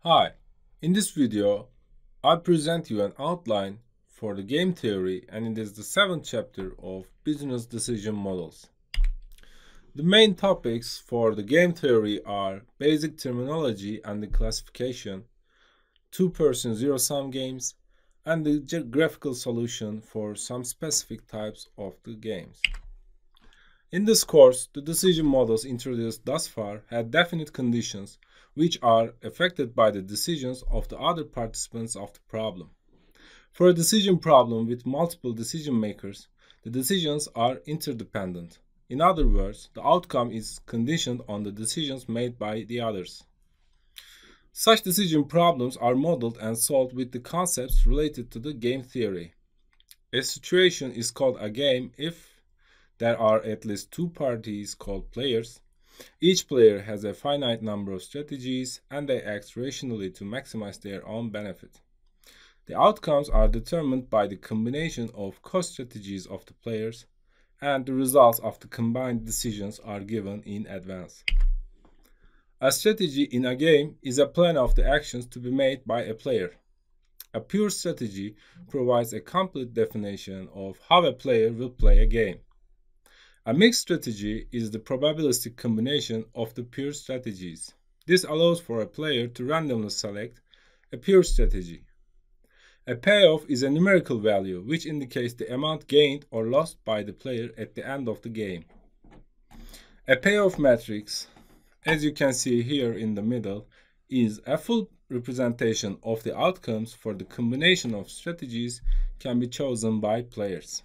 Hi, in this video, I present you an outline for the game theory, and it is the 7th chapter of Business Decision Models. The main topics for the game theory are basic terminology and the classification, two-person zero-sum games, and the graphical solution for some specific types of the games. In this course, the decision models introduced thus far had definite conditions which are affected by the decisions of the other participants of the problem. For a decision problem with multiple decision makers, the decisions are interdependent. In other words, the outcome is conditioned on the decisions made by the others. Such decision problems are modeled and solved with the concepts related to the game theory. A situation is called a game if there are at least two parties called players. Each player has a finite number of strategies and they act rationally to maximize their own benefit. The outcomes are determined by the combination of co-strategies of the players, and the results of the combined decisions are given in advance. A strategy in a game is a plan of the actions to be made by a player. A pure strategy provides a complete definition of how a player will play a game. A mixed strategy is the probabilistic combination of the pure strategies. This allows for a player to randomly select a pure strategy. A payoff is a numerical value which indicates the amount gained or lost by the player at the end of the game. A payoff matrix, as you can see here in the middle, is a full representation of the outcomes for the combination of strategies can be chosen by players.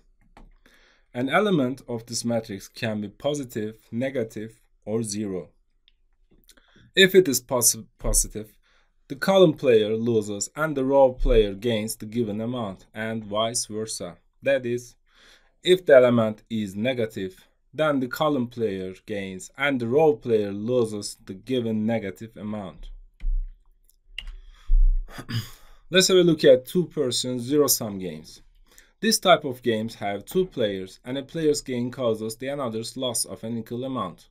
An element of this matrix can be positive, negative, or zero. If it is positive, the column player loses and the row player gains the given amount, and vice versa. That is, if the element is negative, then the column player gains and the row player loses the given negative amount. Let's have a look at two-person zero-sum games. This type of games have two players, and a player's gain causes the another's loss of an equal amount.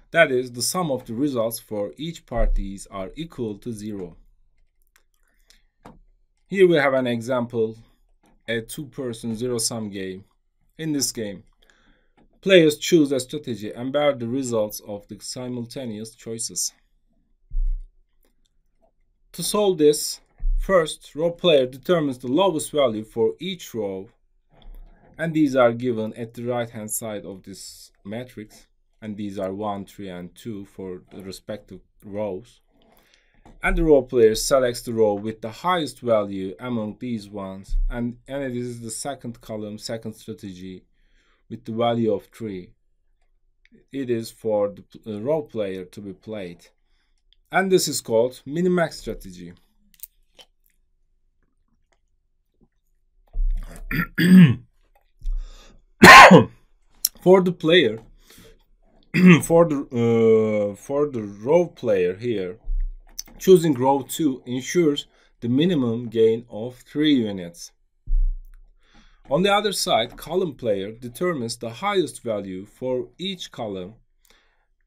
That is, the sum of the results for each parties are equal to 0. Here we have an example, a two-person zero-sum game. In this game, players choose a strategy and bear the results of the simultaneous choices. To solve this, first, row player determines the lowest value for each row, and these are given at the right hand side of this matrix, and these are 1, 3, and 2 for the respective rows. And the row player selects the row with the highest value among these ones, and it is the second column, second strategy, with the value of 3. It is for the row player to be played. And this is called minimax strategy. For the player, for the row player here, choosing row 2 ensures the minimum gain of 3 units. On the other side, column player determines the highest value for each column.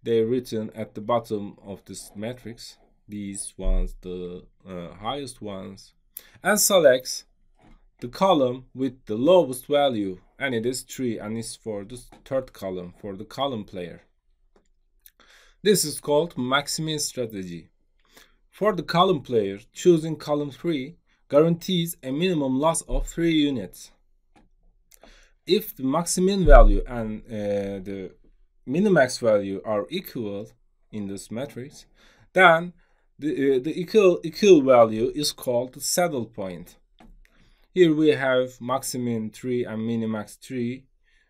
They're written at the bottom of this matrix, these ones, the highest ones, and selects the column with the lowest value, and it is 3, and it's for the third column, for the column player. This is called maximin strategy. For the column player, choosing column 3 guarantees a minimum loss of 3 units. If the maximin value and the minimax value are equal in this matrix, then the equal value is called the saddle point. Here we have maximin 3 and minimax 3,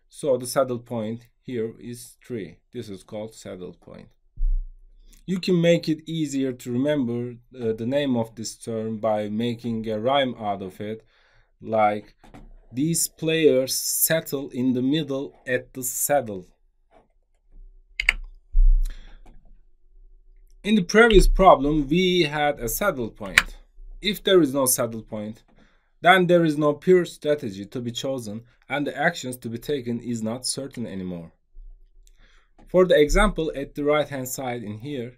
so the saddle point here is 3. This is called saddle point. You can make it easier to remember the name of this term by making a rhyme out of it, like these players settle in the middle at the saddle. In the previous problem, we had a saddle point. If there is no saddle point, then there is no pure strategy to be chosen and the actions to be taken is not certain anymore. For the example at the right hand side in here,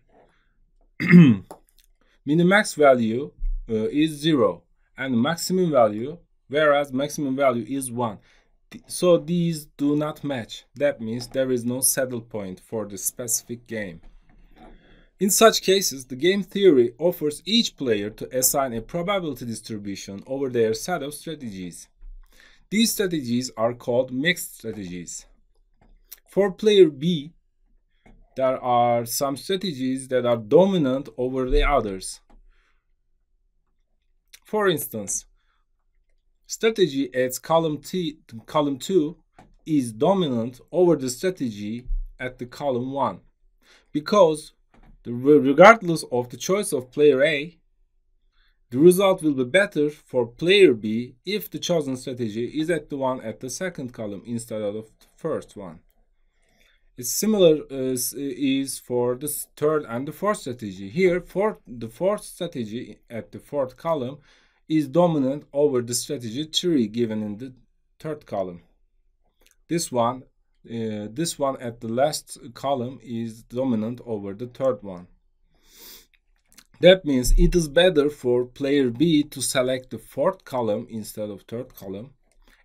Minimax value is 0 and maximum value, whereas maximum value is 1. So these do not match. That means there is no saddle point for the specific game. In such cases, the game theory offers each player to assign a probability distribution over their set of strategies. These strategies are called mixed strategies. For player B, there are some strategies that are dominant over the others. For instance, strategy at column 2 is dominant over the strategy at the column 1 because regardless of the choice of player A, the result will be better for player B if the chosen strategy is at the one at the second column instead of the first one. It's similar is for the third and the fourth strategy. Here, for the fourth strategy at the fourth column is dominant over the strategy 3 given in the third column. This one at the last column is dominant over the third one. That means it is better for player B to select the fourth column instead of third column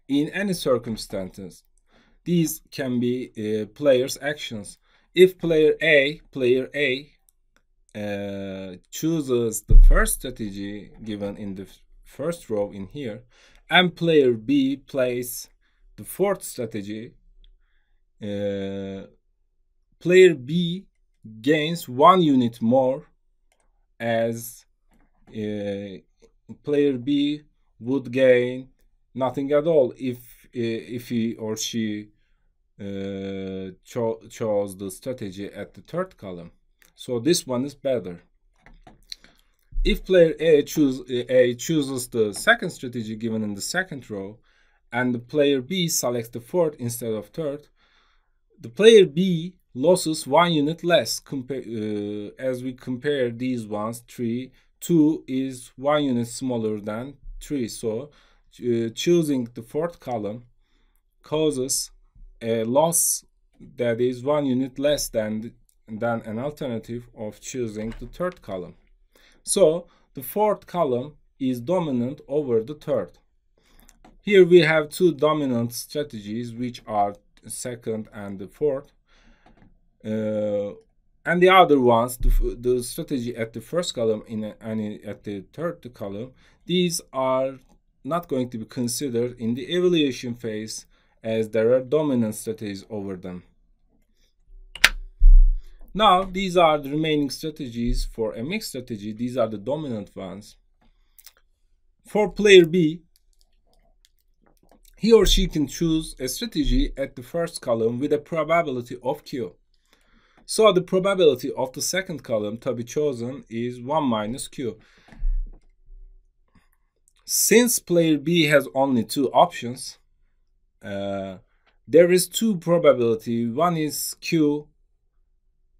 in any circumstances. These can be players' actions. If player A chooses the first strategy given in the first row in here, and player B plays the fourth strategy, player B gains 1 unit more, as player B would gain nothing at all if he or she chose the strategy at the third column. So this one is better. If player A chooses the second strategy given in the second row, and the player B selects the fourth instead of third, the player B loses 1 unit less as we compare these ones. 2 is 1 unit smaller than 3, so choosing the fourth column causes a loss that is 1 unit less than an alternative of choosing the third column. So the fourth column is dominant over the third. Here we have two dominant strategies, which are second and the fourth. And the other ones, the strategy at the first column and at the third column, these are not going to be considered in the evaluation phase as there are dominant strategies over them. Now, these are the remaining strategies for a mixed strategy. These are the dominant ones. For player B, he or she can choose a strategy at the first column with a probability of Q. So the probability of the second column to be chosen is 1 minus Q. Since player B has only 2 options, there is 2 probability. One is Q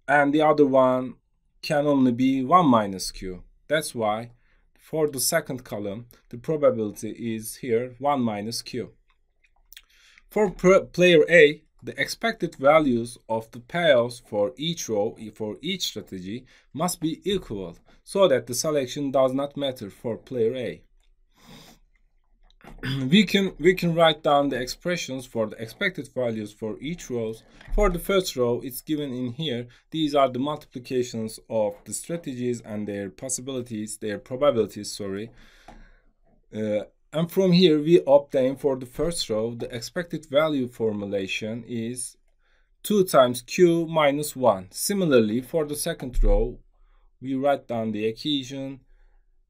and the other one can only be 1 minus Q. That's why for the second column, the probability is here 1 minus Q. For player A, the expected values of the payoffs for each row for each strategy must be equal so that the selection does not matter for player A. we can write down the expressions for the expected values for each rows. For the first row, it's given in here. These are the multiplications of the strategies and their possibilities, their probabilities, sorry. And from here, we obtain for the first row, the expected value formulation is 2 times Q minus 1. Similarly, for the second row, we write down the equation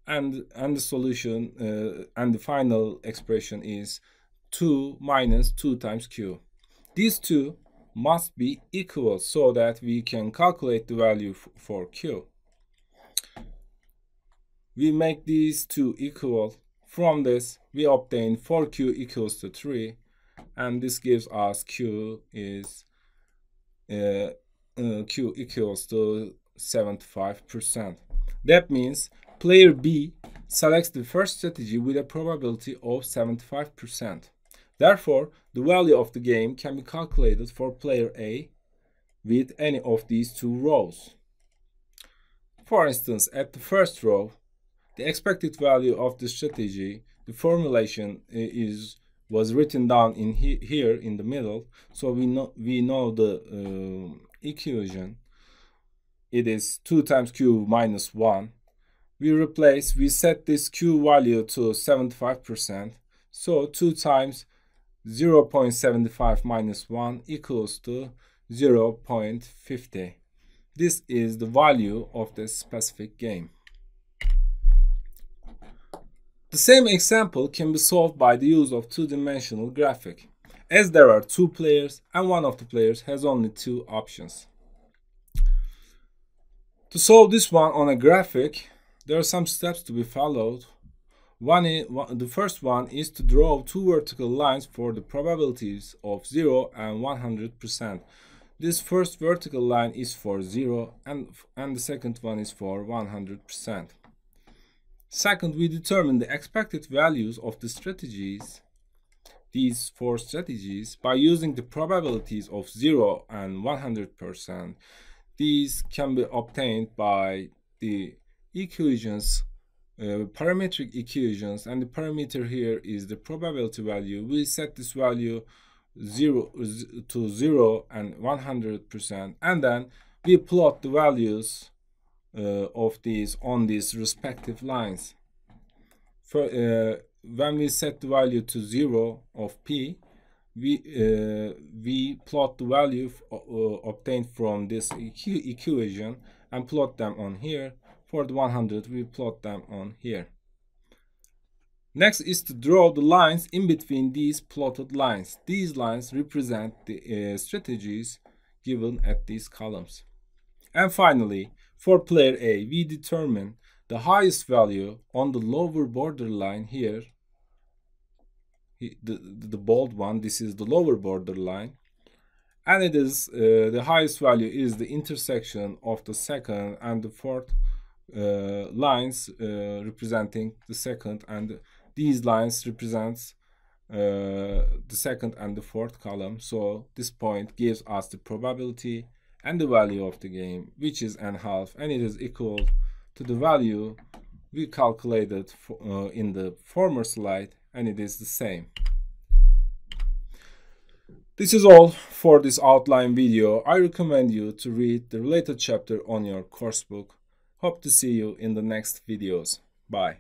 and the solution, and the final expression is 2 minus 2 times Q. These two must be equal so that we can calculate the value for Q. We make these two equal. From this, we obtain 4Q equals to 3, and this gives us Q equals to 75%. That means player B selects the first strategy with a probability of 75%. Therefore, the value of the game can be calculated for player A with any of these two rows. For instance, at the first row, the expected value of the strategy, the formulation was written down in here in the middle, so we know the equation. It is 2 times q minus 1. We set this q value to 75%, so 2 times 0.75 minus 1 equals to 0.50. This is the value of the specific game. The same example can be solved by the use of two-dimensional graphic, as there are 2 players and one of the players has only 2 options. To solve this one on a graphic, there are some steps to be followed. The first one is to draw 2 vertical lines for the probabilities of 0 and 100%. This first vertical line is for 0 and the second one is for 100%. Second, we determine the expected values of the strategies, these 4 strategies, by using the probabilities of 0 and 100%. These can be obtained by the equations, parametric equations, and the parameter here is the probability value. We set this value 0 to 0 and 100%, and then we plot the values of these on these respective lines. When we set the value to 0 of p, we plot the value obtained from this equation and plot them on here. For the 100, we plot them on here. Next is to draw the lines in between these plotted lines. These lines represent the strategies given at these columns. And finally, for player A, we determine the highest value on the lower borderline here. The bold one, this is the lower borderline. And it is the highest value is the intersection of the second and the fourth lines representing the second, and these lines represents the second and the fourth column. So this point gives us the probability and the value of the game, which is n½ and it is equal to the value we calculated in the former slide, and it is the same. This is all for this outline video. I recommend you to read the related chapter on your course book. Hope to see you in the next videos. Bye.